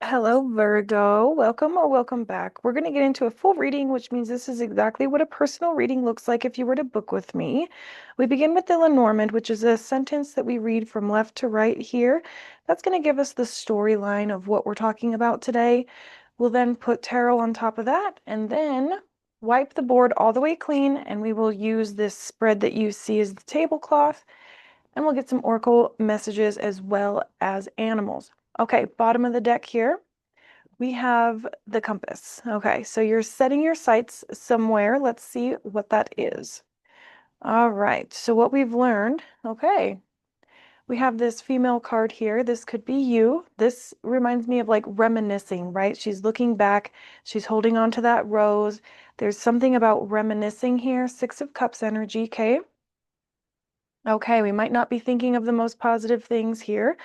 Hello, Virgo. Welcome or welcome back. We're going to get into a full reading, which means this is exactly what a personal reading looks like if you were to book with me. We begin with the Lenormand, which is a sentence that we read from left to right here. That's going to give us the storyline of what we're talking about today. We'll then put tarot on top of that and then wipe the board all the way clean, and we will use this spread that you see as the tablecloth, and we'll get some oracle messages as well as animals. Okay, bottom of the deck here, we have the compass. Okay, so you're setting your sights somewhere. Let's see what that is. All right, so what we've learned, okay, we have this female card here. This could be you. This reminds me of like reminiscing, right? She's looking back. She's holding on to that rose. There's something about reminiscing here. Six of Cups energy, okay? Okay, we might not be thinking of the most positive things here,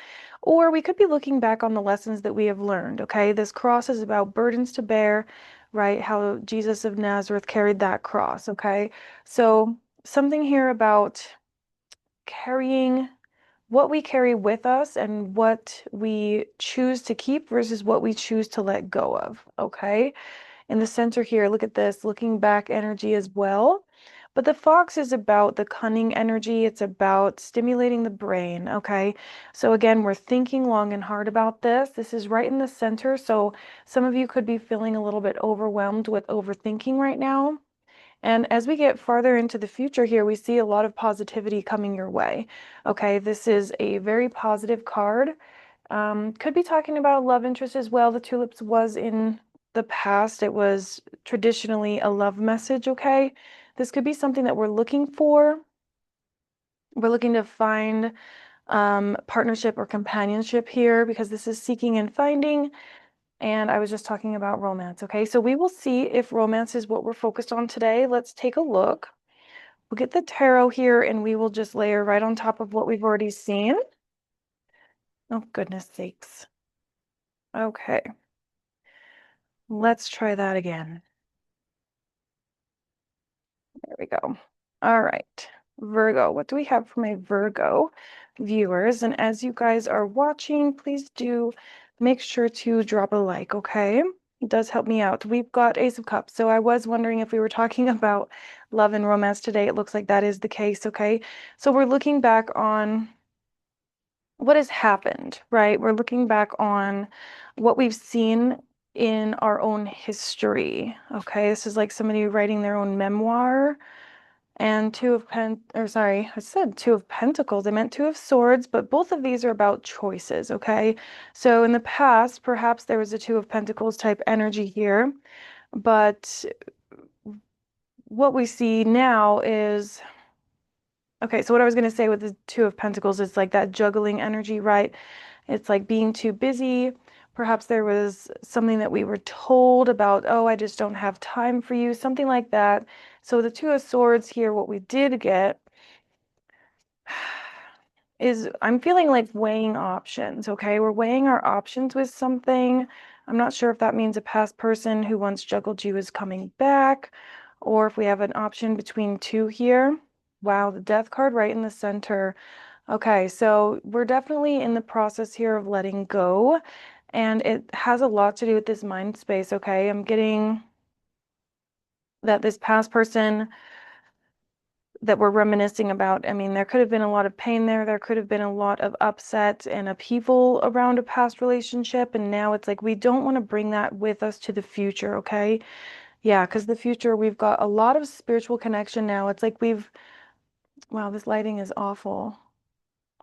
or we could be looking back on the lessons that we have learned. Okay, this cross is about burdens to bear, right? How Jesus of Nazareth carried that cross. Okay, so something here about carrying what we carry with us and what we choose to keep versus what we choose to let go of. Okay, in the center here, look at this, looking back energy as well. But the fox is about the cunning energy. It's about stimulating the brain. Okay. So again, we're thinking long and hard about this. This is right in the center. So some of you could be feeling a little bit overwhelmed with overthinking right now. And as we get farther into the future here, we see a lot of positivity coming your way. Okay. This is a very positive card. Could be talking about a love interest as well. The tulips was in the past. It was traditionally a love message, okay? This could be something that we're looking for. We're looking to find partnership or companionship here because this is seeking and finding. And I was just talking about romance, okay? So we will see if romance is what we're focused on today. Let's take a look. We'll get the tarot here and we will just layer right on top of what we've already seen. Oh, goodness sakes. Okay. Let's try that again. There we go. All right. Virgo, what do we have for my Virgo viewers? And as you guys are watching, please do make sure to drop a like, okay? It does help me out. We've got Ace of Cups. So I was wondering if we were talking about love and romance today. It looks like that is the case, okay? So we're looking back on what has happened, right? We're looking back on what we've seen in our own history. Okay, this is like somebody writing their own memoir. And I said Two of Pentacles. I meant Two of Swords, but both of these are about choices, okay? So in the past, perhaps there was a Two of Pentacles type energy here, but what we see now is, okay, so what I was going to say with the Two of Pentacles is like that juggling energy, right? It's like being too busy. Perhaps there was something that we were told about, oh, I just don't have time for you, something like that. So the Two of Swords here, what we did get is I'm feeling like weighing options, okay? We're weighing our options with something. I'm not sure if that means a past person who once juggled you is coming back, or if we have an option between two here. Wow, the Death card right in the center. Okay, so we're definitely in the process here of letting go, and it has a lot to do with this mind space, okay? I'm getting that this past person that we're reminiscing about, I mean, there could have been a lot of pain there. There could have been a lot of upset and upheaval around a past relationship, and now it's like we don't want to bring that with us to the future, okay? Yeah, because the future, we've got a lot of spiritual connection now. It's like wow, this lighting is awful.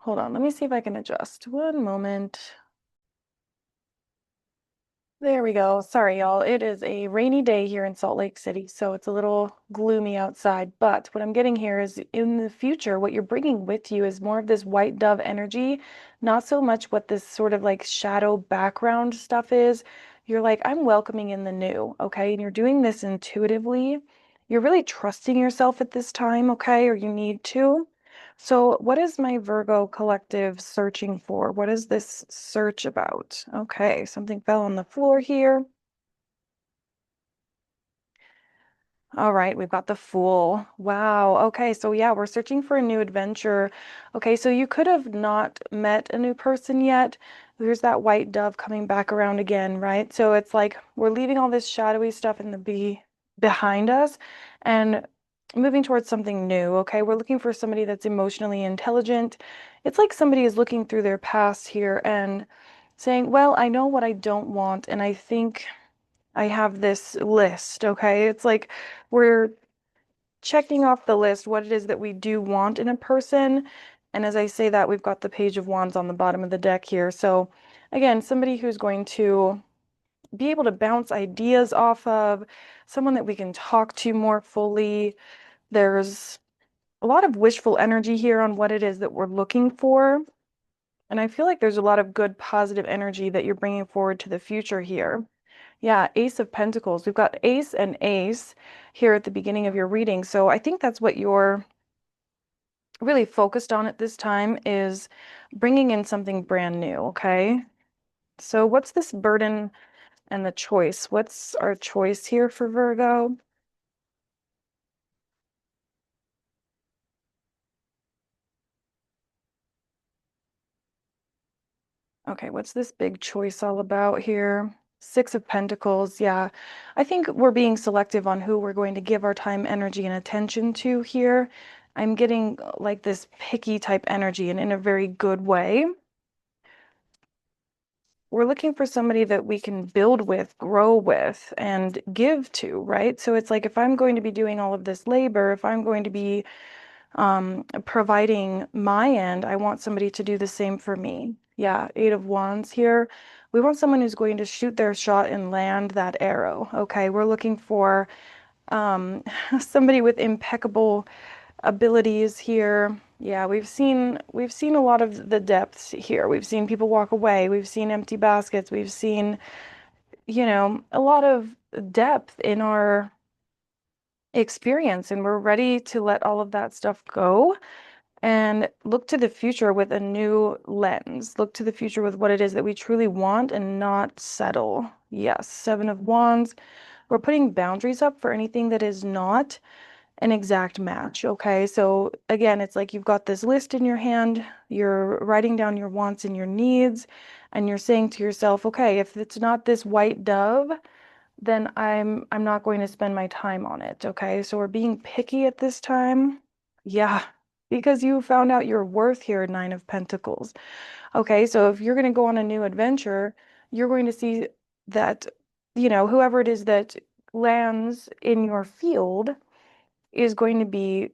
Hold on, let me see if I can adjust. One moment. There we go. Sorry, y'all. It is a rainy day here in Salt Lake City, so it's a little gloomy outside. But what I'm getting here is in the future, what you're bringing with you is more of this white dove energy, not so much what this sort of like shadow background stuff is. You're like, I'm welcoming in the new, okay? And you're doing this intuitively. You're really trusting yourself at this time, okay? Or you need to. So what is my Virgo collective searching for? What is this search about? Okay, something fell on the floor here. All right, we've got the Fool. Wow. Okay, so yeah, we're searching for a new adventure. Okay, so you could have not met a new person yet. There's that white dove coming back around again, right? So it's like we're leaving all this shadowy stuff in the be behind us and moving towards something new. Okay, we're looking for somebody that's emotionally intelligent. It's like somebody is looking through their past here and saying, well, I know what I don't want, and I think I have this list, okay? It's like we're checking off the list what it is that we do want in a person. And as I say that, we've got the Page of Wands on the bottom of the deck here. So again, somebody who's going to be able to bounce ideas off of, someone that we can talk to more fully. There's a lot of wishful energy here on what it is that we're looking for. And I feel like there's a lot of good positive energy that you're bringing forward to the future here. Yeah, Ace of Pentacles. We've got Ace and Ace here at the beginning of your reading. So I think that's what you're really focused on at this time is bringing in something brand new, okay? So what's this burden and the choice? What's our choice here for Virgo? Okay, what's this big choice all about here? Six of Pentacles. Yeah, I think we're being selective on who we're going to give our time, energy, and attention to here. I'm getting like this picky type energy and in a very good way. We're looking for somebody that we can build with, grow with, and give to, right? So it's like if I'm going to be doing all of this labor, if I'm going to be providing my end, I want somebody to do the same for me. Yeah, Eight of Wands here. We want someone who's going to shoot their shot and land that arrow. Okay, we're looking for somebody with impeccable abilities here. Yeah, we've seen a lot of the depths here. We've seen people walk away. We've seen empty baskets. We've seen, a lot of depth in our experience, and we're ready to let all of that stuff go and look to the future with a new lens. Look to the future with what it is that we truly want and not settle. Yes, Seven of Wands. We're putting boundaries up for anything that is not an exact match. Okay, so again, it's like you've got this list in your hand, you're writing down your wants and your needs, and you're saying to yourself, okay, if it's not this white dove, then I'm not going to spend my time on it. Okay, so we're being picky at this time. Yeah, because you found out your worth here, Nine of Pentacles. Okay, so if you're going to go on a new adventure, you're going to see that, whoever it is that lands in your field is going to be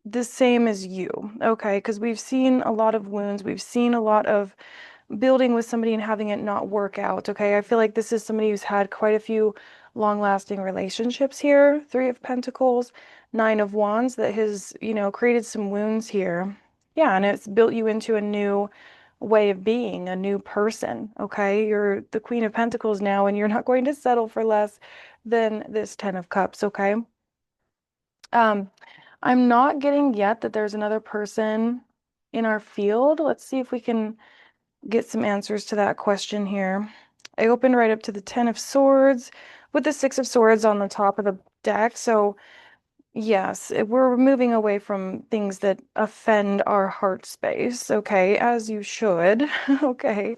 the same as you, okay? Because we've seen a lot of wounds, we've seen a lot of building with somebody and having it not work out, okay? I feel like this is somebody who's had quite a few long-lasting relationships here. Three of Pentacles, Nine of Wands, that has, created some wounds here. Yeah, and it's built you into a new way of being, a new person, okay? You're the Queen of Pentacles now, and you're not going to settle for less than this Ten of Cups, okay? Um, I'm not getting yet that there's another person in our field. Let's see if we can get some answers to that question here. I opened right up to the Ten of Swords with the Six of Swords on the top of the deck. So yes, we're moving away from things that offend our heart space. Okay, as you should. Okay.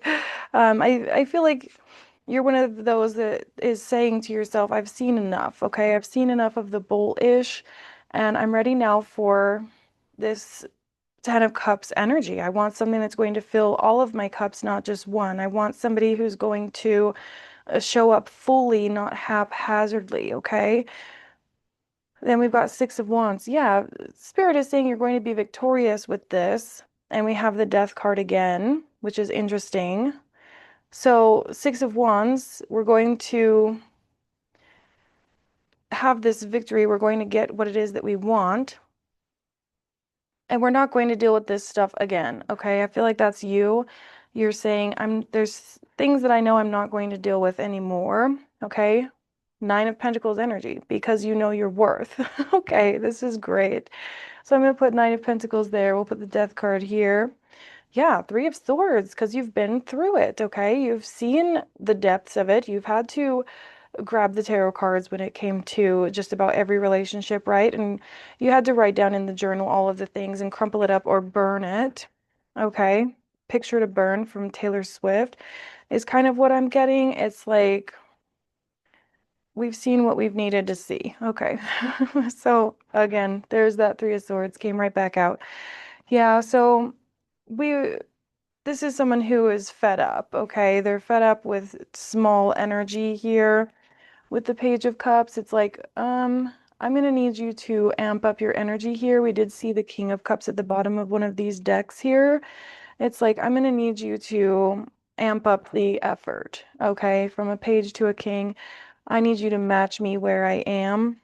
I feel like you're one of those that is saying to yourself, I've seen enough. Okay, I've seen enough of the bullish, and I'm ready now for this Ten of Cups energy. I want something that's going to fill all of my cups, not just one. I want somebody who's going to show up fully, not haphazardly, okay? Then we've got Six of Wands. Yeah, Spirit is saying you're going to be victorious with this. And we have the Death card again, which is interesting. So, Six of Wands, we're going to have this victory. We're going to get what it is that we want. And we're not going to deal with this stuff again, okay? I feel like that's you. You're saying there's things that I know I'm not going to deal with anymore, okay? Nine of Pentacles energy, because you know your worth. Okay, this is great. So I'm going to put Nine of Pentacles there. We'll put the Death card here. Yeah, Three of Swords, because you've been through it, okay? You've seen the depths of it. You've had to grab the tarot cards when it came to just about every relationship, right? And you had to write down in the journal all of the things and crumple it up or burn it. Okay. Picture to burn from Taylor Swift is kind of what I'm getting. It's like we've seen what we've needed to see. Okay. So again, there's that Three of Swords came right back out. Yeah, so we this is someone who is fed up, okay? They're fed up with small energy here. With the Page of Cups, it's like, I'm gonna need you to amp up your energy here. We did see the King of Cups at the bottom of one of these decks here. It's like, I'm gonna need you to amp up the effort, okay? From a page to a king, I need you to match me where I am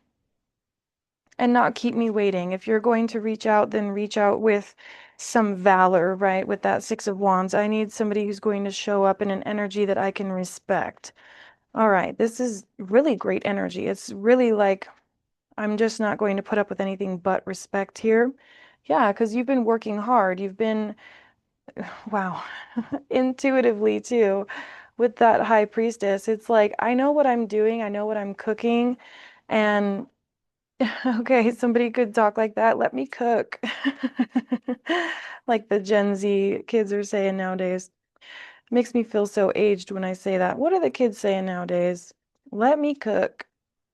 and not keep me waiting. If you're going to reach out, then reach out with some valor, right? With that Six of Wands, I need somebody who's going to show up in an energy that I can respect. All right, this is really great energy. It's really like I'm just not going to put up with anything but respect here. Yeah, because you've been working hard. You've been, wow, intuitively too, with that High Priestess. It's like, I know what I'm doing, I know what I'm cooking, and okay, somebody could talk like that. Let me cook. Like the Gen Z kids are saying nowadays. Makes me feel so aged when I say that. What are the kids saying nowadays? Let me cook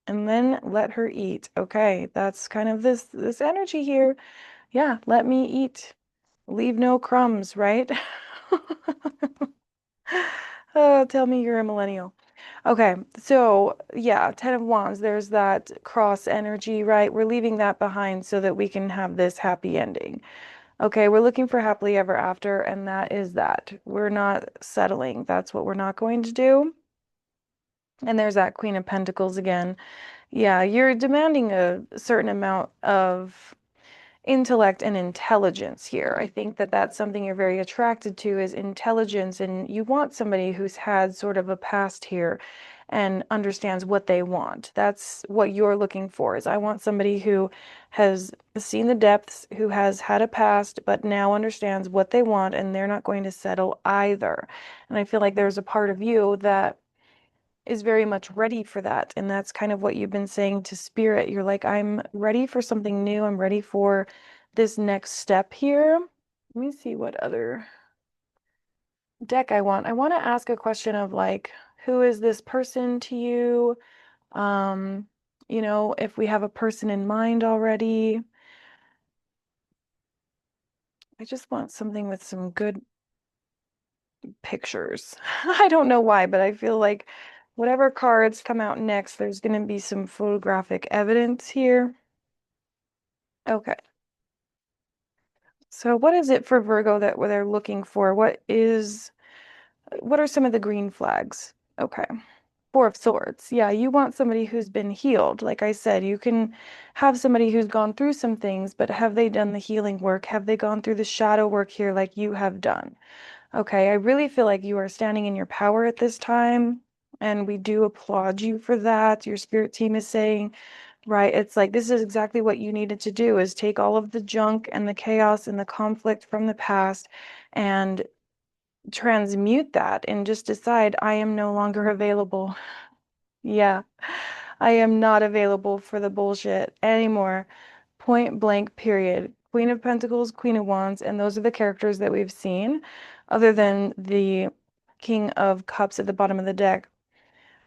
and then let her eat. Okay, that's kind of this energy here. Yeah, let me eat. Leave no crumbs, right? Oh, tell me you're a millennial. Okay, so yeah, Ten of Wands, there's that cross energy, right? We're leaving that behind so that we can have this happy ending. Okay, we're looking for happily ever after, and that is that. We're not settling. That's what we're not going to do. And there's that Queen of Pentacles again. Yeah, you're demanding a certain amount of intellect and intelligence here. I think that that's something you're very attracted to is intelligence, and you want somebody who's had sort of a past here and understands what they want. That's what you're looking for is I want somebody who has seen the depths, who has had a past, but now understands what they want and they're not going to settle either. And I feel like there's a part of you that is very much ready for that. And that's kind of what you've been saying to Spirit. You're like, I'm ready for something new. I'm ready for this next step here. Let me see what other deck I want. I want to ask a question of like, who is this person to you? Um, if we have a person in mind already. I just want something with some good pictures. I don't know why, but I feel like whatever cards come out next, there's going to be some photographic evidence here. Okay. So what is it for Virgo that they're looking for? What are some of the green flags? Okay. Four of Swords. Yeah, you want somebody who's been healed. Like I said, you can have somebody who's gone through some things, but have they done the healing work? Have they gone through the shadow work here like you have done? Okay, I really feel like you are standing in your power at this time, and we do applaud you for that. Your spirit team is saying, right, it's like this is exactly what you needed to do is take all of the junk and the chaos and the conflict from the past and transmute that and just decide I am no longer available. Yeah, I am not available for the bullshit anymore. Point blank, period. Queen of Pentacles, Queen of Wands, and those are the characters that we've seen, other than the King of Cups at the bottom of the deck.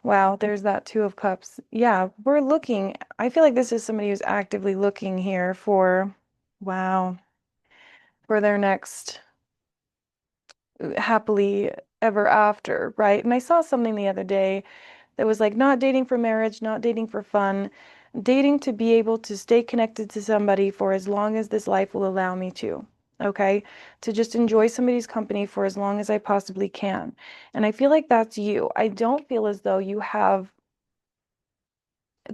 Wow, there's that Two of Cups. Yeah, we're looking. I feel like this is somebody who's actively looking here for, wow, for their next happily ever after, right? And I saw something the other day that was like not dating for marriage, not dating for fun, dating to be able to stay connected to somebody for as long as this life will allow me to. Okay, to just enjoy somebody's company for as long as I possibly can. And I feel like that's you. I don't feel as though you have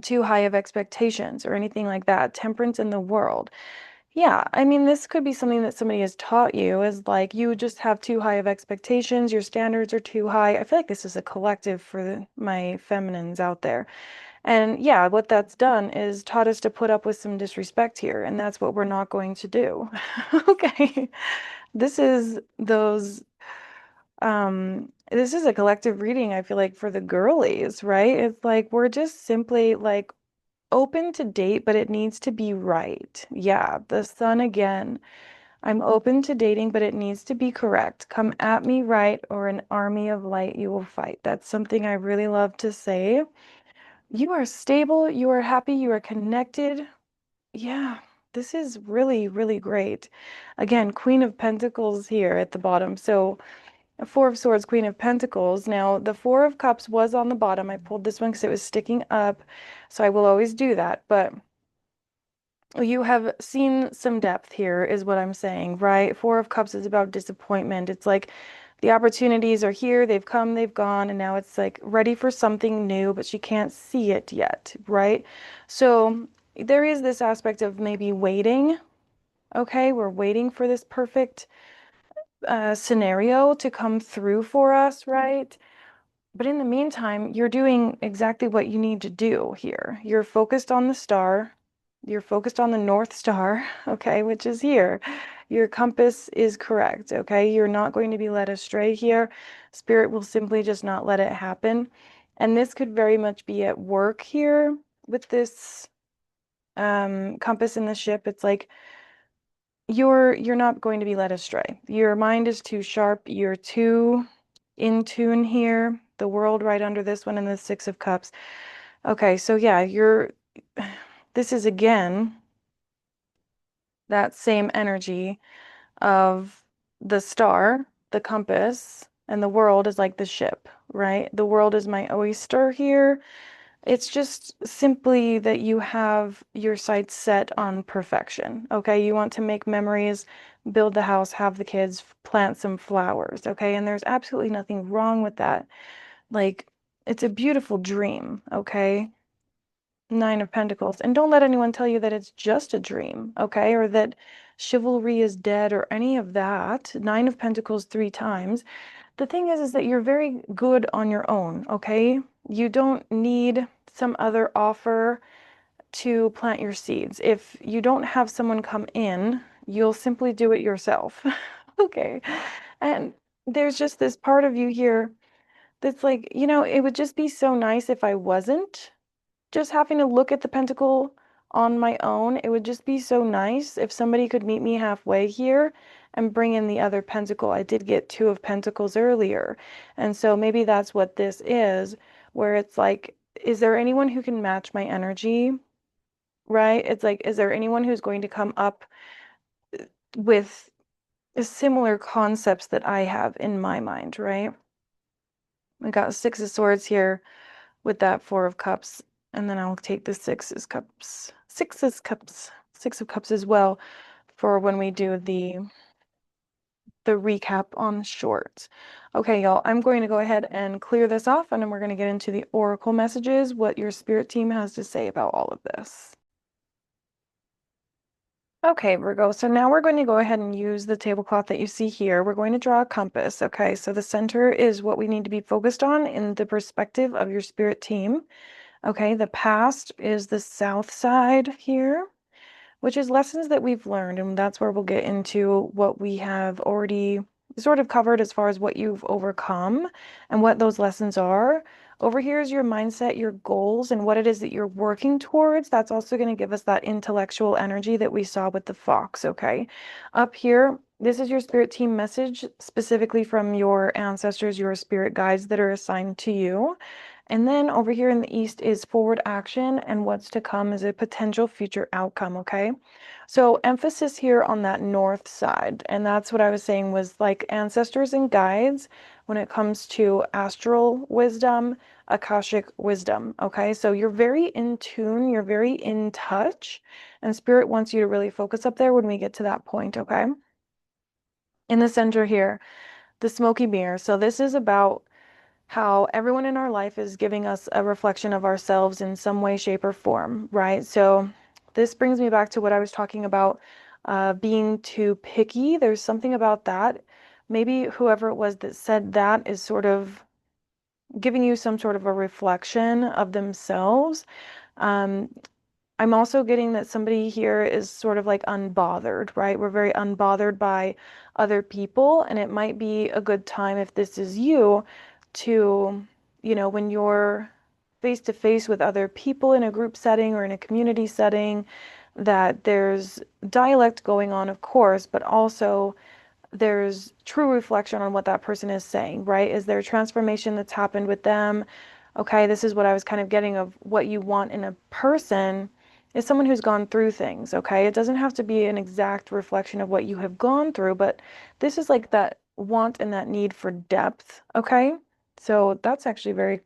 too high of expectations or anything like that. Temperance in the world. Yeah, I mean, this could be something that somebody has taught you is like you just have too high of expectations, your standards are too high. I feel like this is a collective for my feminines out there. And yeah, what that's done is taught us to put up with some disrespect here, and that's what we're not going to do. Okay. This is those this is a collective reading, I feel like, for the girlies, right? It's like we're just simply like open to date, but it needs to be right. Yeah, the sun again. I'm open to dating, but it needs to be correct. Come at me right, or an army of light you will fight. That's something I really love to say. You are stable, you are happy, you are connected. Yeah, this is really, really great. Again, Queen of Pentacles here at the bottom. So, Four of Swords, Queen of Pentacles. Now, the Four of Cups was on the bottom. I pulled this one because it was sticking up. So I will always do that. But you have seen some depth here, is what I'm saying, right? Four of Cups is about disappointment. It's like the opportunities are here, they've come, they've gone, and now it's like ready for something new, but she can't see it yet, right? So there is this aspect of maybe waiting. Okay, we're waiting for this perfect scenario to come through for us, right? But in the meantime, you're doing exactly what you need to do here. You're focused on the star. You're focused on the North Star, okay, which is here. Your compass is correct, okay? You're not going to be led astray here. Spirit will simply just not let it happen. And this could very much be at work here with this compass in the ship. It's like you're not going to be led astray. Your mind is too sharp. You're too in tune here. The world right under this one and the Six of Cups. Okay, so yeah, this is again that same energy of the star, the compass, and the world is like the ship, right? The world is my oyster here. It's just simply that you have your sights set on perfection, okay? You want to make memories, build the house, have the kids, plant some flowers, okay? And there's absolutely nothing wrong with that. Like, it's a beautiful dream, okay? Nine of Pentacles. And don't let anyone tell you that it's just a dream, okay? Or that chivalry is dead or any of that. Nine of Pentacles three times. The thing is that you're very good on your own, okay? You don't need some other offer to plant your seeds. If you don't have someone come in, you'll simply do it yourself. Okay. And there's just this part of you here that's like, it would just be so nice if I wasn't just having to look at the pentacle on my own. It would just be so nice if somebody could meet me halfway here and bring in the other pentacle. I did get two of pentacles earlier. And so maybe that's what this is, where it's like, is there anyone who can match my energy? Right? It's like, is there anyone who's going to come up with similar concepts that I have in my mind, right? We got Six of Swords here with that Four of Cups, and then I'll take the Six of Cups as well for when we do the recap on short. Okay, y'all, I'm going to go ahead and clear this off, and then we're going to get into the oracle messages, what your spirit team has to say about all of this. Okay, Virgo, so now we're going to go ahead and use the tablecloth that you see here. We're going to draw a compass, okay? So the center is what we need to be focused on in the perspective of your spirit team. Okay, the past is the south side here, which is lessons that we've learned, and that's where we'll get into what we have already sort of covered as far as what you've overcome and what those lessons are. Over here is your mindset, your goals, and what it is that you're working towards. That's also going to give us that intellectual energy that we saw with the fox, okay? Up here, this is your spirit team message, specifically from your ancestors, your spirit guides that are assigned to you. And then over here in the east is forward action, and what's to come is a potential future outcome, okay? So emphasis here on that north side, and that's what I was saying was like ancestors and guides when it comes to astral wisdom, Akashic wisdom, okay? So you're very in tune, you're very in touch, and spirit wants you to really focus up there when we get to that point, okay? In the center here, the smoky mirror. So this is about how everyone in our life is giving us a reflection of ourselves in some way, shape, or form, right? So this brings me back to what I was talking about, being too picky. There's something about that. Maybe whoever it was that said that is sort of giving you some sort of a reflection of themselves. Um, I'm also getting that somebody here is sort of like unbothered, right? We're very unbothered by other people, and it might be a good time if this is you to, when you're face to face with other people in a group setting or in a community setting, that there's dialect going on, of course, but also there's true reflection on what that person is saying, right? Is there a transformation that's happened with them? Okay, this is what I was kind of getting of what you want in a person is someone who's gone through things, okay? It doesn't have to be an exact reflection of what you have gone through, but this is like that want and that need for depth, okay? So that's actually very,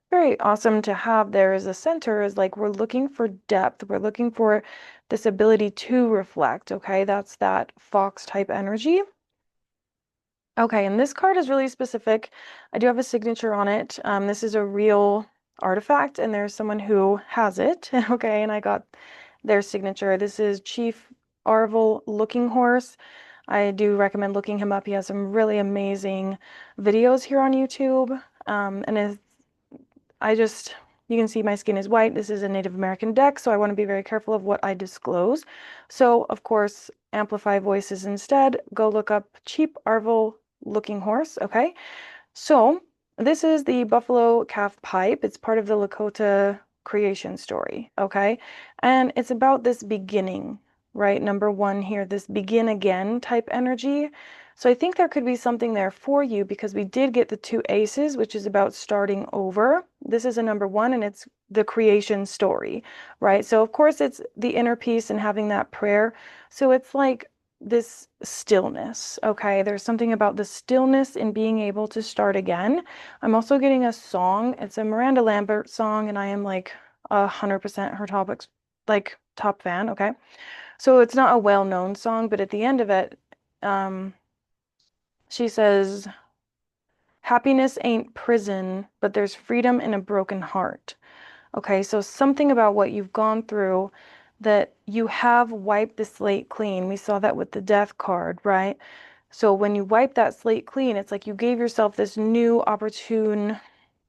very awesome to have there as a center is like we're looking for depth. We're looking for this ability to reflect, okay? That's that fox type energy. Okay, and this card is really specific. I do have a signature on it. This is a real artifact, and there's someone who has it. Okay, and I got their signature. This is Chief Arvel Looking Horse. I do recommend looking him up. He has some really amazing videos here on YouTube. And I just, you can see my skin is white. This is a Native American deck, so I want to be very careful of what I disclose. So, of course, amplify voices instead. Go look up Cheap Arvel Looking Horse, okay? So, this is the buffalo calf pipe. It's part of the Lakota creation story, okay? And it's about this beginning, right? Number one here, this begin again type energy. So I think there could be something there for you because we did get the two aces, which is about starting over. This is a number one, and it's the creation story, right? So of course it's the inner peace and having that prayer. So it's like this stillness, okay? There's something about the stillness in being able to start again. I'm also getting a song. It's a Miranda Lambert song, and I am like 100% her topics, like top fan, okay? So it's not a well-known song, but at the end of it, she says, happiness ain't prison, but there's freedom in a broken heart. Okay, so something about what you've gone through that you have wiped the slate clean. We saw that with the death card, right? So when you wipe that slate clean, it's like you gave yourself this new opportune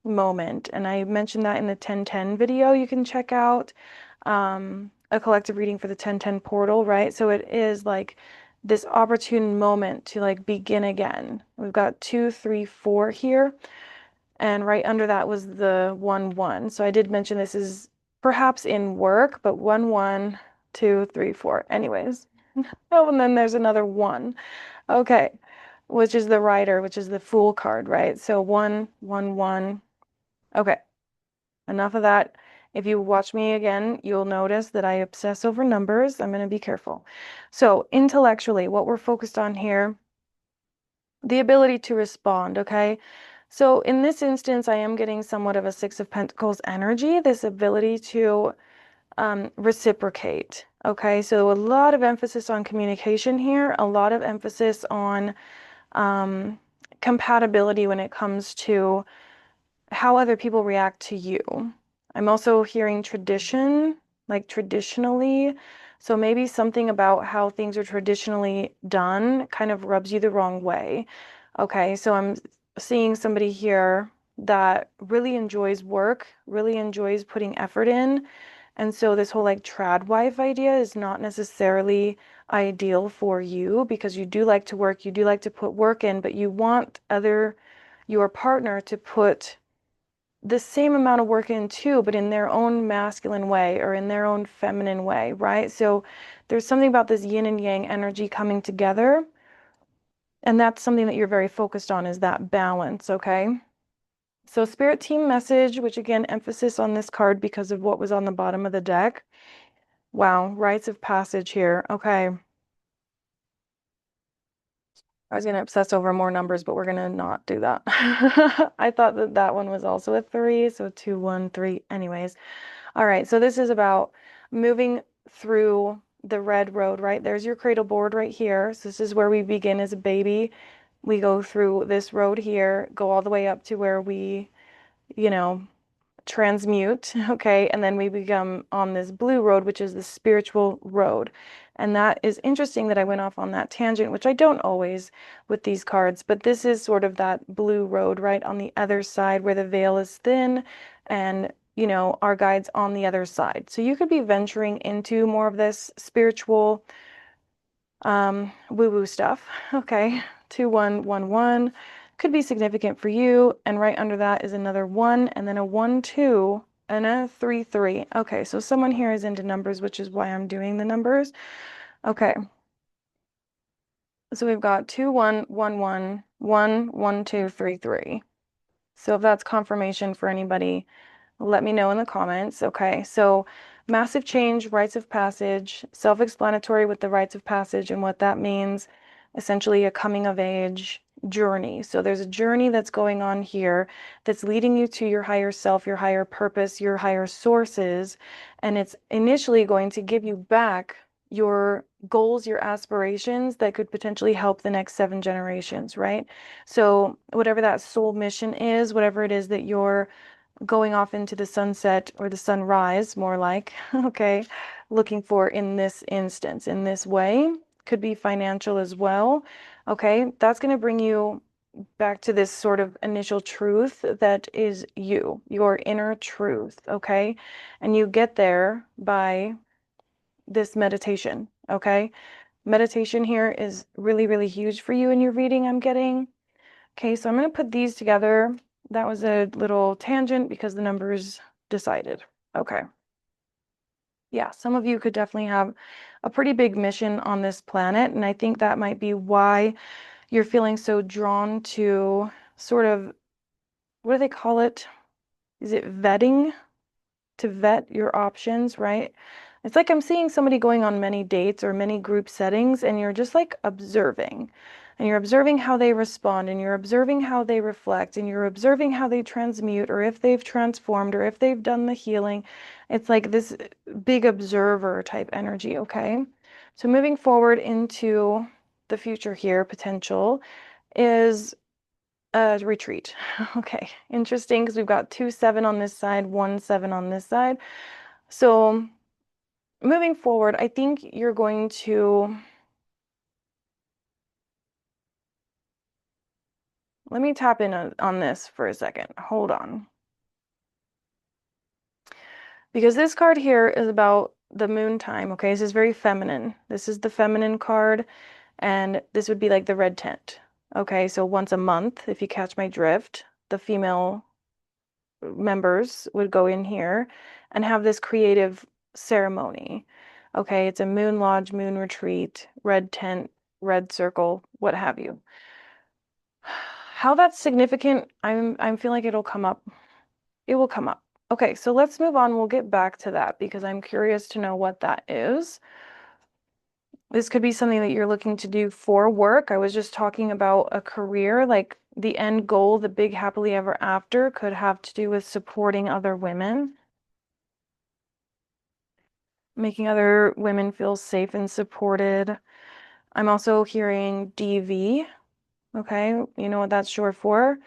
moment. And I mentioned that in the 1010 video you can check out, a collective reading for the 1010 portal, right? So it is like this opportune moment to like begin again. We've got 2, 3, 4 here. And right under that was the 1, 1. So I did mention this is perhaps in work, but 1, 1, 2, 3, 4. Anyways. Oh, and then there's another 1. Okay. Which is the Rider, which is the Fool card, right? So 1, 1, 1. Okay. Enough of that. If you watch me again, you'll notice that I obsess over numbers. I'm going to be careful. So intellectually, what we're focused on here, the ability to respond, okay? So in this instance, I am getting somewhat of a Six of Pentacles energy, this ability to reciprocate, okay? So a lot of emphasis on communication here, a lot of emphasis on compatibility when it comes to how other people react to you. I'm also hearing tradition, like traditionally. So maybe something about how things are traditionally done kind of rubs you the wrong way. Okay, so I'm seeing somebody here that really enjoys work, really enjoys putting effort in. And so this whole like trad wife idea is not necessarily ideal for you because you do like to work, you do like to put work in, but you want your partner to put the same amount of work in too, but in their own masculine way or in their own feminine way, right? So there's something about this yin and yang energy coming together. And that's something that you're very focused on is that balance, okay? So spirit team message, which again, emphasis on this card because of what was on the bottom of the deck. Wow, rites of passage here. Okay. I was going to obsess over more numbers, but we're going to not do that. I thought that that one was also a 3, so 2, 1, 3. Anyways. All right, so this is about moving through the red road, right? There's your cradle board right here. So this is where we begin as a baby. We go through this road here, go all the way up to where we, you know, transmute, okay? And then we become on this blue road, which is the spiritual road. And that is interesting that I went off on that tangent, which I don't always with these cards, but this is sort of that blue road, right? On the other side where the veil is thin and our guides on the other side. So you could be venturing into more of this spiritual woo-woo stuff. Okay, 2111 could be significant for you, and right under that is another 1 and then a 1 2 and a 3 3. Okay, so someone here is into numbers, which is why I'm doing the numbers. Okay, so we've got 2111 1 1 2 3 3. So if that's confirmation for anybody, let me know in the comments. Okay, so massive change, rites of passage, self-explanatory with the rites of passage and what that means. Essentially a coming of age journey. So there's a journey that's going on here that's leading you to your higher self, your higher purpose, your higher sources. And it's initially going to give you back your goals, your aspirations that could potentially help the next 7 generations, right? So whatever that soul mission is, whatever it is that you're going off into the sunset or the sunrise, more like, okay, looking for in this instance, in this way, could be financial as well. Okay, that's going to bring you back to this sort of initial truth that is you, your inner truth. Okay, and you get there by this meditation. Okay, meditation here is really, really huge for you in your reading, I'm getting. Okay, so I'm going to put these together. That was a little tangent because the numbers decided. Okay. Yeah, some of you could definitely have a pretty big mission on this planet, and I think that might be why you're feeling so drawn to sort of, what do they call it? Is it vetting? To vet your options, right? It's like I'm seeing somebody going on many dates or many group settings, and you're just like observing. And you're observing how they respond, and you're observing how they reflect, and you're observing how they transmute, or if they've transformed, or if they've done the healing. It's like this big observer type energy, okay? So moving forward into the future here, potential is a retreat. Okay, interesting because we've got 2 7 on this side, 1 7 on this side. So moving forward, I think you're going to, let me tap in on this for a second. Hold on. Because this card here is about the moon time, okay? This is very feminine. This is the feminine card, and this would be like the red tent. Okay, so once a month, if you catch my drift, the female members would go in here and have this creative ceremony. Okay, it's a moon lodge, moon retreat, red tent, red circle, what have you. How that's significant, I'm feeling like it'll come up. It will come up. Okay, so let's move on. We'll get back to that because I'm curious to know what that is. This could be something that you're looking to do for work. I was just talking about a career, like the end goal, the big happily ever after, could have to do with supporting other women, making other women feel safe and supported. I'm also hearing DV, okay? You know what that's short for?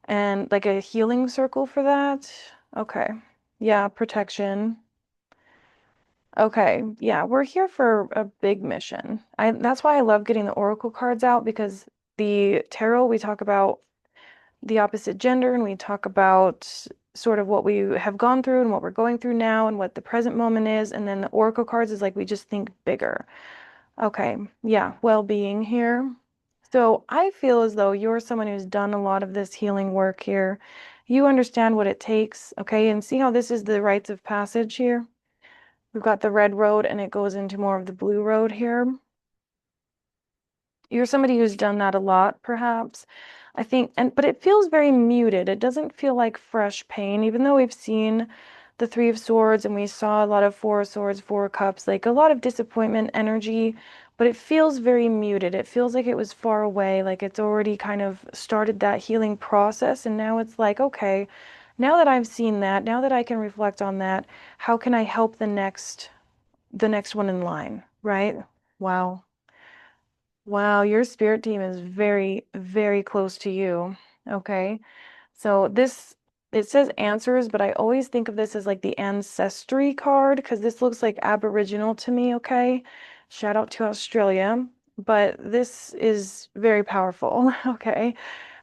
And like a healing circle for that. Okay. Yeah, protection. Okay, yeah, we're here for a big mission. That's why I love getting the oracle cards out because the tarot, we talk about the opposite gender and we talk about sort of what we have gone through and what we're going through now and what the present moment is. And then the oracle cards is like we just think bigger. Okay, yeah, well-being here. So I feel as though you're someone who's done a lot of this healing work here. You understand what it takes, okay? And see how this is the rites of passage here? We've got the red road and it goes into more of the blue road here. You're somebody who's done that a lot, perhaps. I think, but it feels very muted. It doesn't feel like fresh pain, even though we've seen the Three of Swords and we saw a lot of Four of Swords, Four of Cups, like a lot of disappointment energy, but it feels very muted. It feels like it was far away, like it's already kind of started that healing process. And now it's like, okay, now that I've seen that, now that I can reflect on that, how can I help the next one in line, right? Wow. Wow, your spirit team is very, very close to you. Okay. So this, it says answers, but I always think of this as like the ancestry card because this looks like Aboriginal to me. Okay. Shout out to Australia. But this is very powerful. Okay.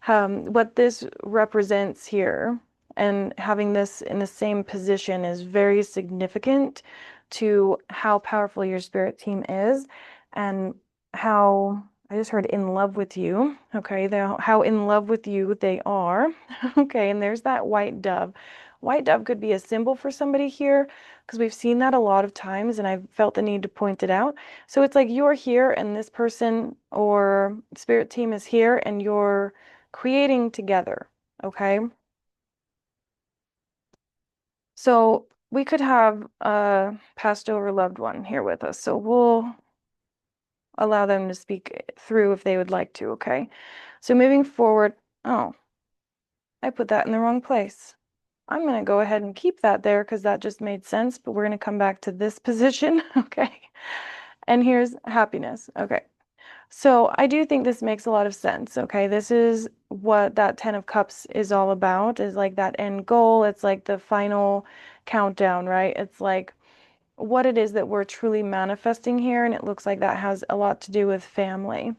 What this represents here And having this in the same position is very significant to how powerful your spirit team is and how I just heard in love with you. Okay, how in love with you they are. Okay, and there's that white dove. White dove could be a symbol for somebody here because we've seen that a lot of times and I've felt the need to point it out. So it's like you're here and this person or spirit team is here and you're creating together. Okay. So we could have a passed over loved one here with us. So we'll allow them to speak through if they would like to. Okay. So moving forward, oh, I put that in the wrong place. I'm going to go ahead and keep that there because that just made sense, but we're going to come back to this position. Okay. And here's happiness. Okay. So I do think this makes a lot of sense. Okay. This is what that 10 of Cups is all about, is like that end goal. It's like the final countdown, right? It's like what it is that we're truly manifesting here. And it looks like that has a lot to do with family.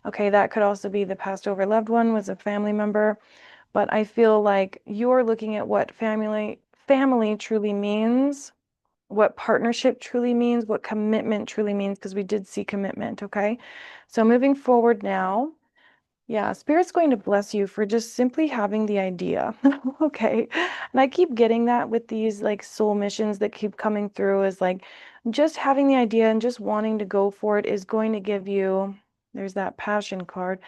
Okay. That could also be the passed over loved one was a family member. But I feel like you're looking at what family truly means, what partnership truly means, what commitment truly means, because we did see commitment, okay? So moving forward now, yeah, Spirit's going to bless you for just simply having the idea. Okay. And I keep getting that with these like soul missions that keep coming through is like just having the idea and just wanting to go for it is going to give you, there's that passion card.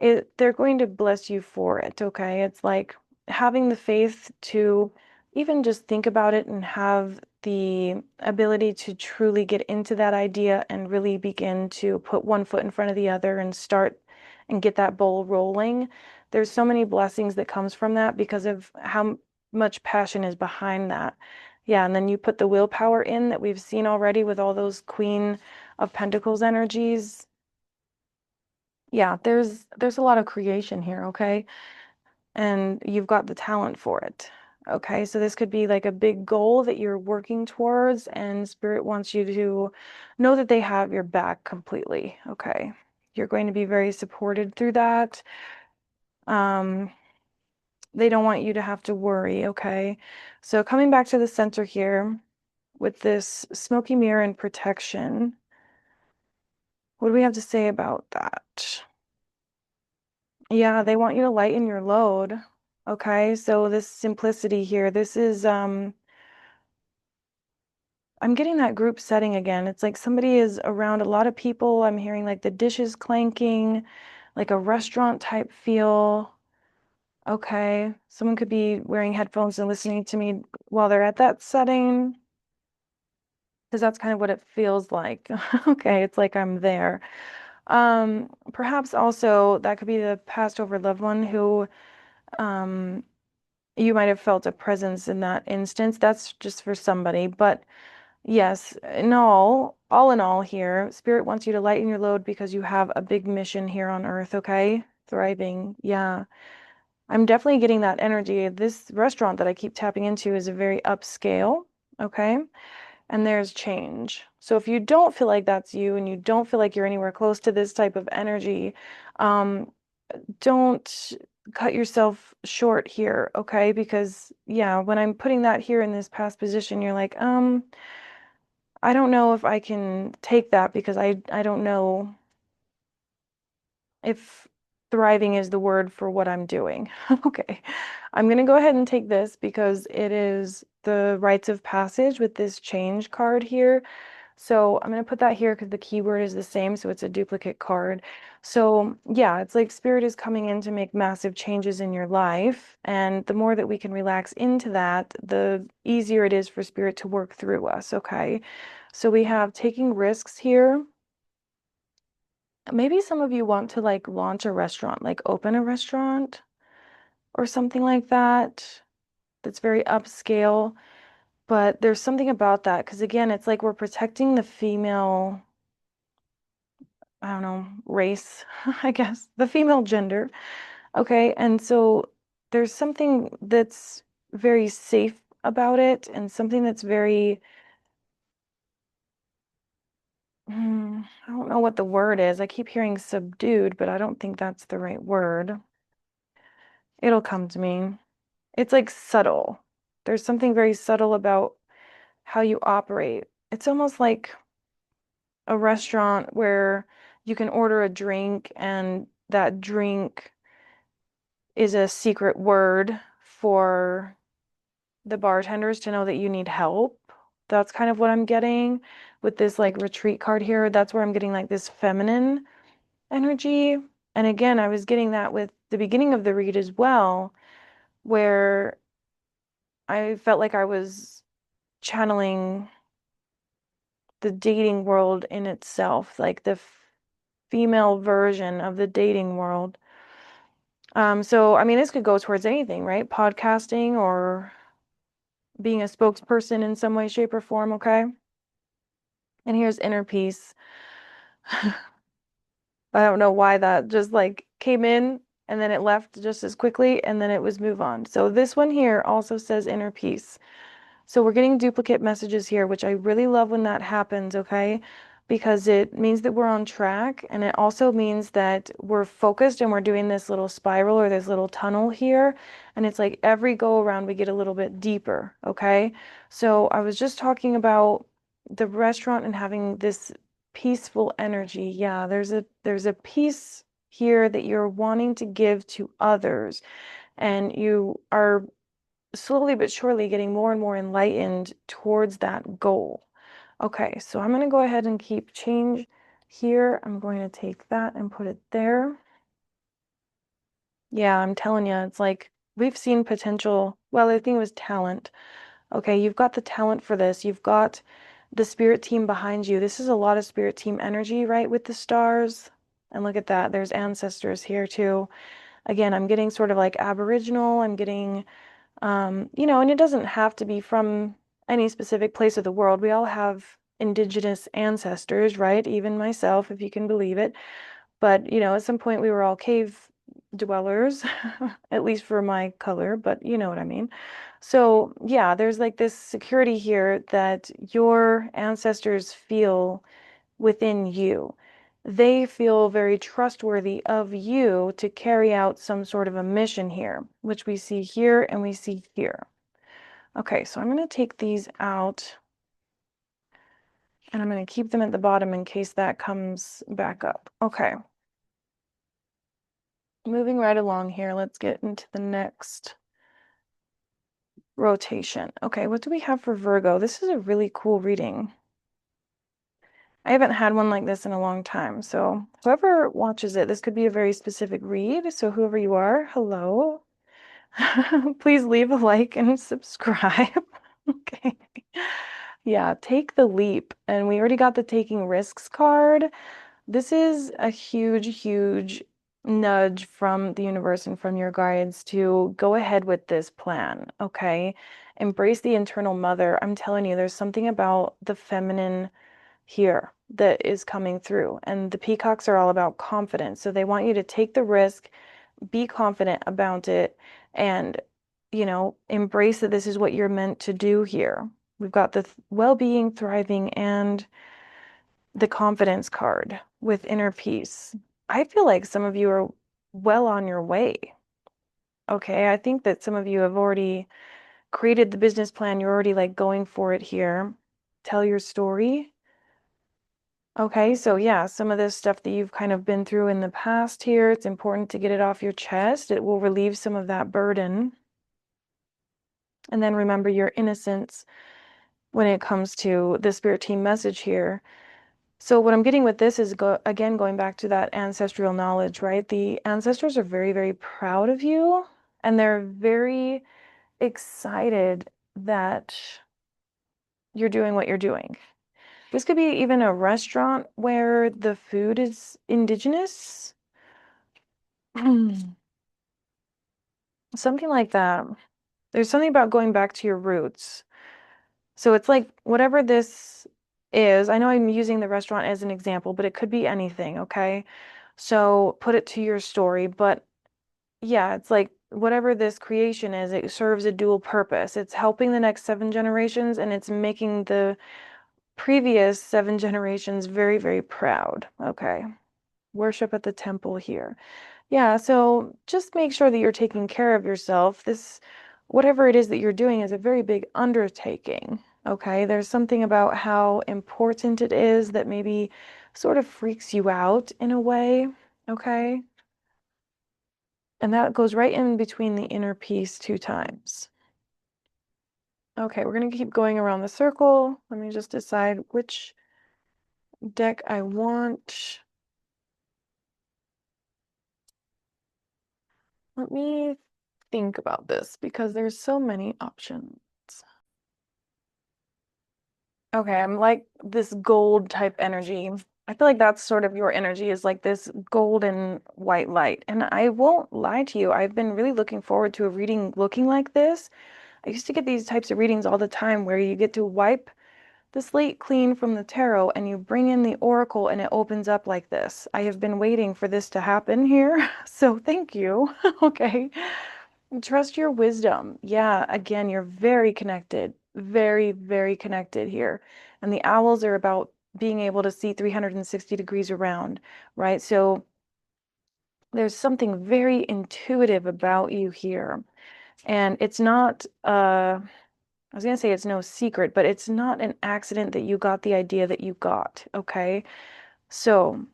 They're going to bless you for it. Okay. It's like having the faith to even just think about it and have the ability to truly get into that idea and really begin to put one foot in front of the other and start and get that bowl rolling. There's so many blessings that comes from that because of how much passion is behind that. Yeah, and then you put the willpower in that we've seen already with all those Queen of Pentacles energies. Yeah, there's a lot of creation here, okay? And you've got the talent for it. Okay, so this could be like a big goal that you're working towards, and Spirit wants you to know that they have your back completely. Okay, you're going to be very supported through that. Um, they don't want you to have to worry, okay? So coming back to the center here with this smoky mirror and protection, what do we have to say about that? Yeah, they want you to lighten your load. Okay, so this simplicity here, this is I'm getting that group setting again. It's like somebody is around a lot of people. I'm hearing like the dishes clanking, like a restaurant type feel. Okay, someone could be wearing headphones and listening to me while they're at that setting, because that's kind of what it feels like. Okay, it's like I'm there. Perhaps also that could be the passed over loved one who um you might have felt a presence in that instance. That's just for somebody, but yes, all in all here, Spirit wants you to lighten your load because you have a big mission here on Earth, okay? Thriving. Yeah. I'm definitely getting that energy. This restaurant that I keep tapping into is a very upscale, okay? And there's change. So if you don't feel like that's you and you don't feel like you're anywhere close to this type of energy, um, don't cut yourself short here, okay? Because yeah, when I'm putting that here in this past position, you're like, I don't know if I can take that because I don't know if thriving is the word for what I'm doing. Okay. I'm going to go ahead and take this because it is the rites of passage with this change card here. So I'm going to put that here because the keyword is the same, so it's a duplicate card. So yeah, it's like Spirit is coming in to make massive changes in your life. And the more that we can relax into that, the easier it is for Spirit to work through us, okay? So we have taking risks here. Maybe some of you want to like launch a restaurant, like open a restaurant or something like that. That's very upscale. But there's something about that because again, it's like we're protecting the female, I don't know, race, I guess, the female gender. Okay. And so there's something that's very safe about it and something that's very, I don't know what the word is. I keep hearing subdued, but I don't think that's the right word. It'll come to me. It's like subtle. There's something very subtle about how you operate. It's almost like a restaurant where you can order a drink and that drink is a secret word for the bartenders to know that you need help. That's kind of what I'm getting with this like retreat card here. That's where I'm getting like this feminine energy. And again, I was getting that with the beginning of the read as well, where I felt like I was channeling the dating world in itself, like the female version of the dating world. So I mean, this could go towards anything, right? Podcasting or being a spokesperson in some way, shape, or form, okay? And here's inner peace. I don't know why that just like came in and then it left just as quickly and then it was move on. So this one here also says inner peace. So we're getting duplicate messages here, which I really love when that happens, okay? Because it means that we're on track, and it also means that we're focused and we're doing this little spiral or this little tunnel here. And it's like every go around we get a little bit deeper, okay? So I was just talking about the restaurant and having this peaceful energy. Yeah, there's a peace here that you're wanting to give to others, and you are slowly but surely getting more and more enlightened towards that goal. Okay, so I'm going to go ahead and keep change here. I'm going to take that and put it there. Yeah, I'm telling you, it's like we've seen potential. Well, I think it was talent. Okay, you've got the talent for this. You've got the spirit team behind you. This is a lot of spirit team energy, right, with the stars. And look at that. There's ancestors here too. Again, I'm getting sort of like Aboriginal. I'm getting and it doesn't have to be from any specific place of the world. We all have indigenous ancestors, right? Even myself, if you can believe it. But, at some point we were all cave dwellers, at least for my color, but you know what I mean. So, yeah, there's like this security here that your ancestors feel within you. They feel very trustworthy of you to carry out some sort of a mission here, which we see here and we see here. Okay, so I'm going to take these out and I'm going to keep them at the bottom in case that comes back up. Okay. Moving right along here, let's get into the next rotation. Okay, what do we have for Virgo? This is a really cool reading. I haven't had one like this in a long time, so whoever watches it, this could be a very specific read. So whoever you are, hello. Please leave a like and subscribe. Okay. Yeah, take the leap. And we already got the taking risks card. This is a huge, huge nudge from the universe and from your guides to go ahead with this plan, okay? Embrace the internal mother. I'm telling you, there's something about the feminine here that is coming through. And the peacocks are all about confidence. So they want you to take the risk, be confident about it, and, embrace that this is what you're meant to do here. We've got the well-being, thriving, and the confidence card with inner peace. I feel like some of you are well on your way. Okay, I think that some of you have already created the business plan. You're already like going for it here. Tell your story. Okay, so yeah, some of this stuff that you've kind of been through in the past here, it's important to get it off your chest. It will relieve some of that burden. And then remember your innocence when it comes to the spirit team message here. So what I'm getting with this is again going back to that ancestral knowledge, right? The ancestors are very, very proud of you, and they're very excited that you're doing what you're doing. This could be even a restaurant where the food is indigenous. Something like that. There's something about going back to your roots. So it's like whatever this is, I know I'm using the restaurant as an example, but it could be anything, okay? So put it to your story. But yeah, it's like whatever this creation is, it serves a dual purpose. It's helping the next 7 generations and it's making the previous 7 generations very, very proud. Okay. Worship at the temple here. Yeah, so just make sure that you're taking care of yourself. This whatever it is that you're doing is a very big undertaking. Okay, there's something about how important it is that maybe sort of freaks you out in a way. Okay, and that goes right in between the inner peace 2 times. Okay, we're going to keep going around the circle. Let me just decide which deck I want. Let me think about this because there's so many options. Okay, I'm like this gold type energy. I feel like that's sort of your energy is like this golden white light. And I won't lie to you, I've been really looking forward to a reading looking like this. I used to get these types of readings all the time where you get to wipe the slate clean from the tarot and you bring in the oracle and it opens up like this. I have been waiting for this to happen here, so thank you. Okay. Trust your wisdom. Yeah, again, you're very connected, very, very connected here. And the owls are about being able to see 360 degrees around, right? So there's something very intuitive about you here. And it's not, I was going to say it's no secret, but it's not an accident that you got the idea that you got, okay? So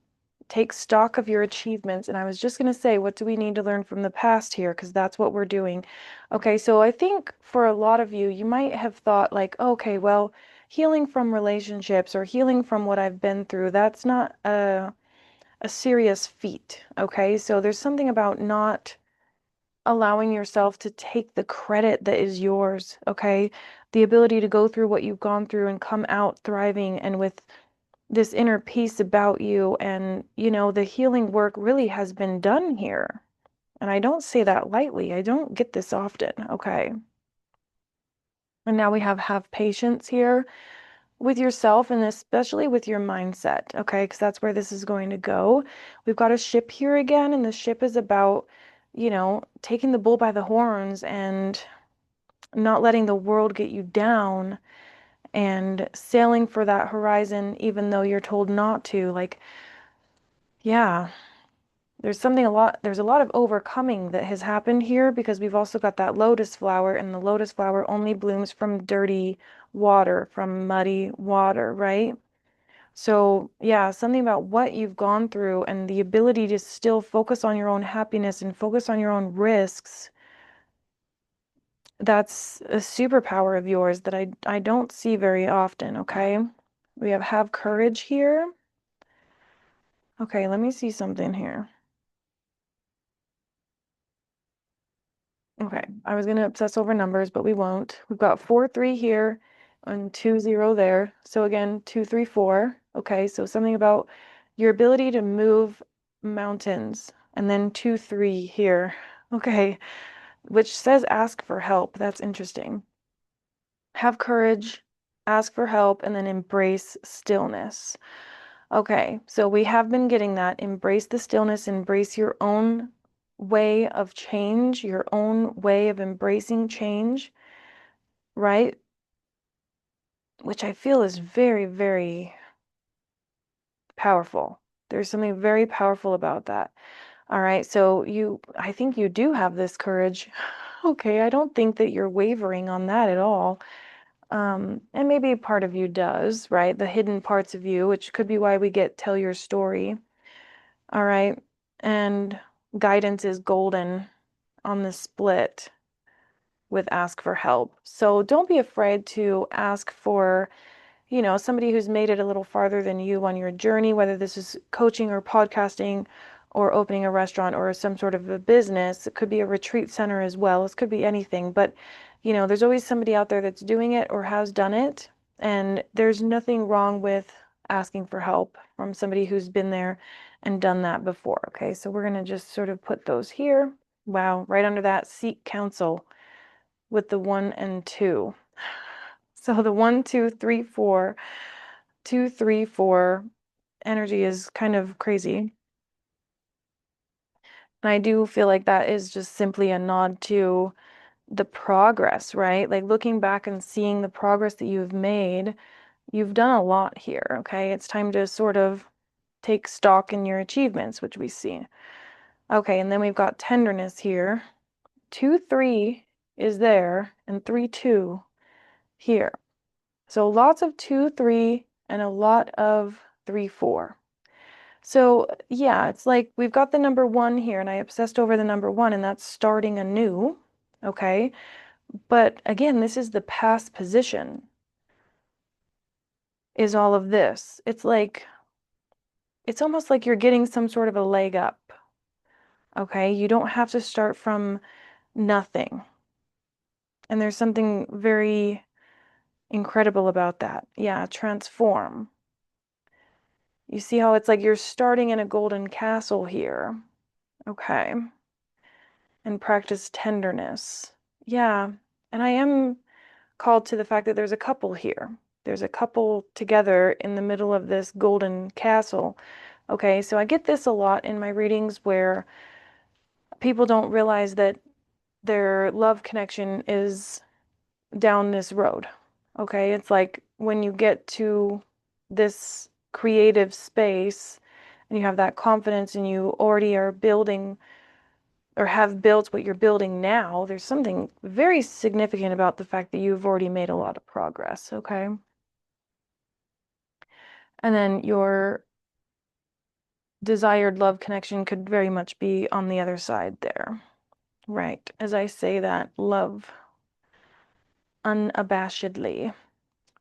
take stock of your achievements. And I was just going to say, what do we need to learn from the past here? Because that's what we're doing. Okay, so I think for a lot of you, you might have thought like, okay, well, healing from relationships or healing from what I've been through, that's not a serious feat, okay? So there's something about not allowing yourself to take the credit that is yours, okay? The ability to go through what you've gone through and come out thriving and with this inner peace about you. And, you know, the healing work really has been done here. And I don't say that lightly. I don't get this often, okay? And now we have patience here with yourself and especially with your mindset, okay? Because that's where this is going to go. We've got a ship here again, and the ship is about, you know, taking the bull by the horns and not letting the world get you down and sailing for that horizon even though you're told not to. Like, yeah, there's a lot of overcoming that has happened here because we've also got that lotus flower, and the lotus flower only blooms from dirty water, from muddy water, right? So, yeah, something about what you've gone through and the ability to still focus on your own happiness and focus on your own risks. That's a superpower of yours that I don't see very often, okay? We have courage here. Okay, let me see something here. Okay, I was gonna obsess over numbers, but we won't. We've got 4, 3 here and 2, 0 there. So again, 2, 3, 4. Okay, so something about your ability to move mountains, and then 2, 3 here. Okay, which says ask for help. That's interesting. Have courage, ask for help, and then embrace stillness. Okay, so we have been getting that. Embrace the stillness, embrace your own way of change, your own way of embracing change, right? Which I feel is very, very powerful. There's something very powerful about that. All right, so I think you do have this courage. Okay, I don't think that you're wavering on that at all. And maybe part of you does, right? The hidden parts of you, which could be why we get tell your story. All right. And guidance is golden on the split with ask for help. So don't be afraid to ask for, you know, somebody who's made it a little farther than you on your journey, whether this is coaching or podcasting or opening a restaurant or some sort of a business. It could be a retreat center as well. It could be anything, but you know, there's always somebody out there that's doing it or has done it, and there's nothing wrong with asking for help from somebody who's been there and done that before. Okay, so we're going to just sort of put those here. Wow, right under that, seek counsel with the 1 and 2. So the 1, 2, 3, 4, 2, 3, 4 energy is kind of crazy. And I do feel like that is just simply a nod to the progress, right? Like looking back and seeing the progress that you've made, you've done a lot here, okay? It's time to sort of take stock in your achievements, which we see. Okay, and then we've got tenderness here. 2, 3 is there and 3, 2 here. So lots of 2, 3 and a lot of 3, 4. So yeah, it's like we've got the number 1 here and I obsessed over the number 1 and that's starting anew, okay? But again, this is the past position is all of this. It's almost like you're getting some sort of a leg up, okay? You don't have to start from nothing. And there's something very incredible about that. Yeah, transform. You see how it's like you're starting in a golden castle here. Okay. And practice tenderness. Yeah. And I am called to the fact that there's a couple here. There's a couple together in the middle of this golden castle. Okay, so I get this a lot in my readings where people don't realize that their love connection is down this road. Okay, it's like when you get to this creative space and you have that confidence and you already are building or have built what you're building now, there's something very significant about the fact that you've already made a lot of progress, okay? And then your desired love connection could very much be on the other side there. Right, as I say that, love unabashedly,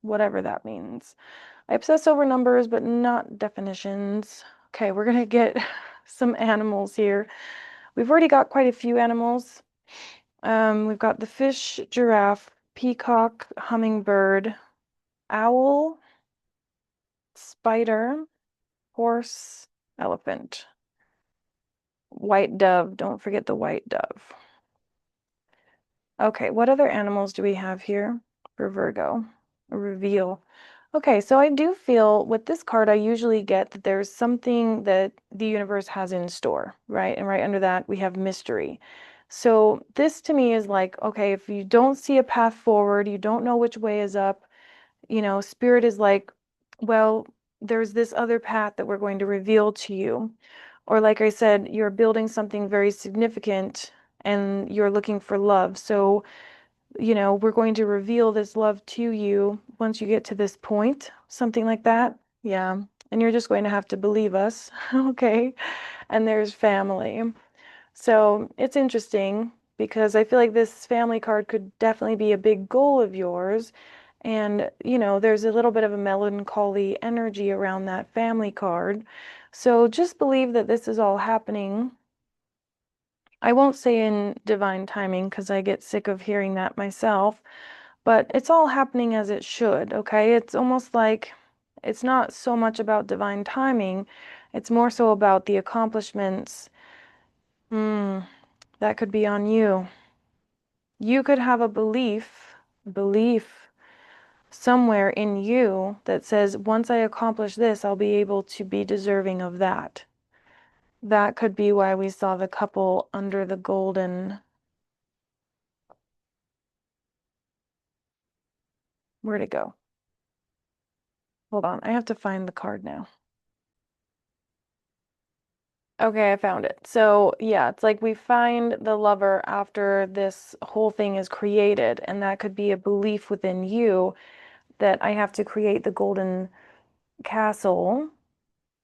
whatever that means. I obsess over numbers, but not definitions. Okay, we're gonna get some animals here. We've already got quite a few animals. We've got the fish, giraffe, peacock, hummingbird, owl, spider, horse, elephant, white dove. Don't forget the white dove. Okay, what other animals do we have here for Virgo? A reveal. Okay, so I do feel with this card, I usually get that there's something that the universe has in store, right? And right under that, we have mystery. So this to me is like, okay, if you don't see a path forward, you don't know which way is up, Spirit is like, well, there's this other path that we're going to reveal to you. Or like I said, you're building something very significant and you're looking for love. So we're going to reveal this love to you once you get to this point, something like that. Yeah. And you're just going to have to believe us. Okay. And there's family. So it's interesting because I feel like this family card could definitely be a big goal of yours. And, there's a little bit of a melancholy energy around that family card. So just believe that this is all happening. I won't say in divine timing because I get sick of hearing that myself, but it's all happening as it should, okay? It's almost like it's not so much about divine timing, it's more so about the accomplishments. That could be on you. You could have a belief somewhere in you that says, once I accomplish this, I'll be able to be deserving of that. That could be why we saw the couple under the golden. Where'd it go? Hold on, I have to find the card now. Okay, I found it. So yeah, it's like we find the lover after this whole thing is created, and that could be a belief within you that I have to create the golden castle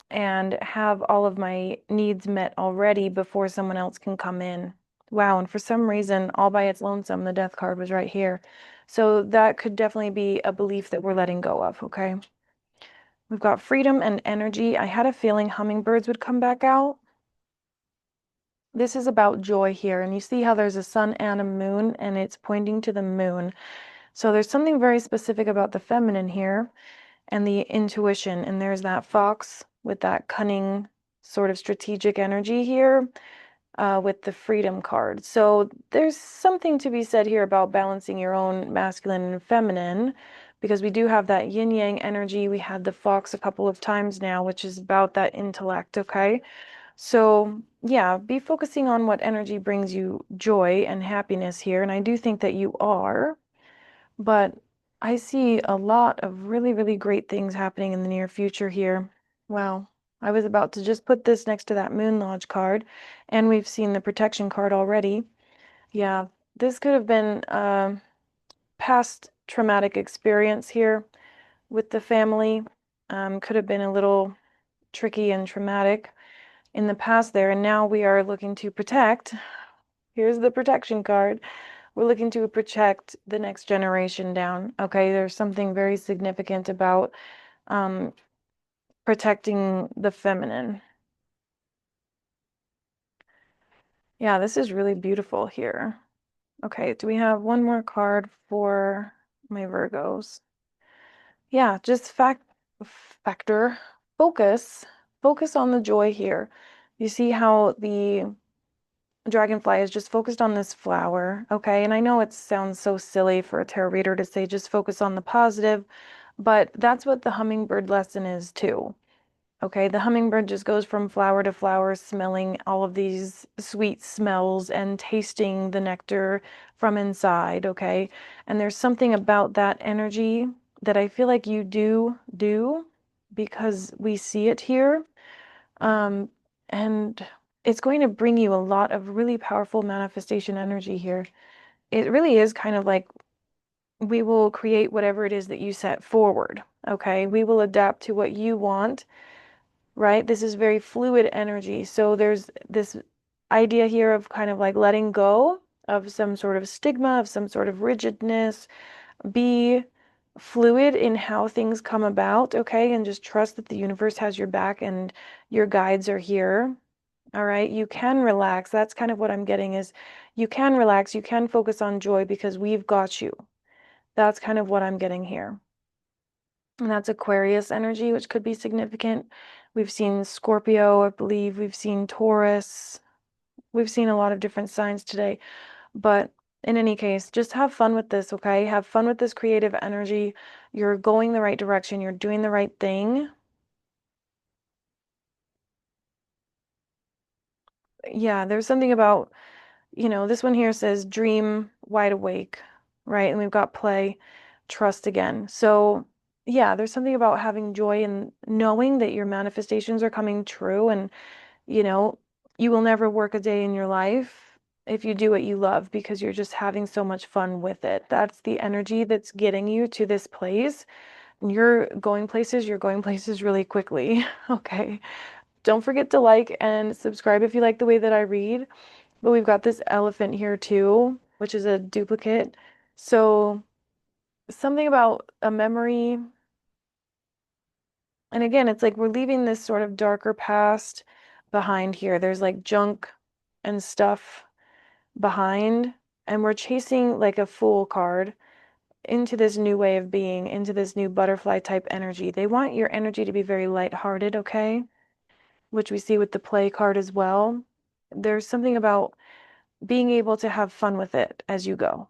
and have all of my needs met already before someone else can come in. Wow, and for some reason, all by its lonesome, the death card was right here. So that could definitely be a belief that we're letting go of, okay? We've got freedom and energy. I had a feeling hummingbirds would come back out. This is about joy here, and you see how there's a sun and a moon, and it's pointing to the moon. So there's something very specific about the feminine here and the intuition, and there's that fox with that cunning sort of strategic energy here with the freedom card. So there's something to be said here about balancing your own masculine and feminine, because we do have that yin yang energy. We had the fox a couple of times now, which is about that intellect, okay? So yeah, be focusing on what energy brings you joy and happiness here. And I do think that you are, but I see a lot of really, really great things happening in the near future here. Wow. I was about to just put this next to that Moon Lodge card, and we've seen the protection card already. Yeah. This could have been a past traumatic experience here with the family. Could have been a little tricky and traumatic in the past there, and now we are looking to protect. Here's the protection card. We're looking to protect the next generation down. Okay, there's something very significant about protecting the feminine. Yeah, this is really beautiful here. Okay, do we have one more card for my Virgos? Yeah, just factor, focus, focus on the joy here. You see how the dragonfly is just focused on this flower, okay? And I know it sounds so silly for a tarot reader to say just focus on the positive, but that's what the hummingbird lesson is too. Okay, the hummingbird just goes from flower to flower, smelling all of these sweet smells and tasting the nectar from inside, okay? And there's something about that energy that I feel like you do because we see it here. And it's going to bring you a lot of really powerful manifestation energy here. It really is kind of like we will create whatever it is that you set forward, okay? We will adapt to what you want, right? This is very fluid energy. So there's this idea here of kind of like letting go of some sort of stigma, of some sort of rigidness, be fluid in how things come about, okay? And just trust that the universe has your back and your guides are here. All right, you can relax. That's kind of what I'm getting is you can relax, you can focus on joy because we've got you. That's kind of what I'm getting here. And that's Aquarius energy, which could be significant. We've seen Scorpio, I believe. We've seen Taurus. We've seen a lot of different signs today. But in any case, just have fun with this, okay? Have fun with this creative energy. You're going the right direction. You're doing the right thing. Yeah, there's something about, this one here says dream wide awake, right? And we've got play, trust again. So yeah, there's something about having joy and knowing that your manifestations are coming true and, you know, you will never work a day in your life if you do what you love because you're just having so much fun with it. That's the energy that's getting you to this place. And you're going places really quickly. Okay. Don't forget to like and subscribe if you like the way that I read. But we've got this elephant here too, which is a duplicate. So something about a memory. And again, it's like we're leaving this sort of darker past behind here. There's like junk and stuff behind, and we're chasing like a fool card into this new way of being, into this new butterfly type energy. They want your energy to be very lighthearted, okay? Which we see with the play card as well. There's something about being able to have fun with it as you go.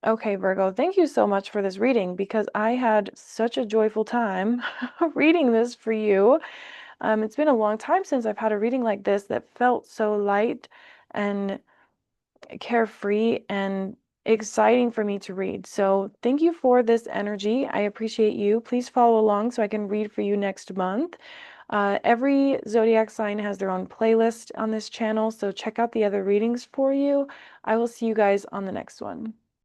Okay, Virgo, thank you so much for this reading because I had such a joyful time reading this for you. It's been a long time since I've had a reading like this that felt so light and carefree and exciting for me to read. So thank you for this energy. I appreciate you. Please follow along so I can read for you next month. Every zodiac sign has their own playlist on this channel, so check out the other readings for you. I will see you guys on the next one.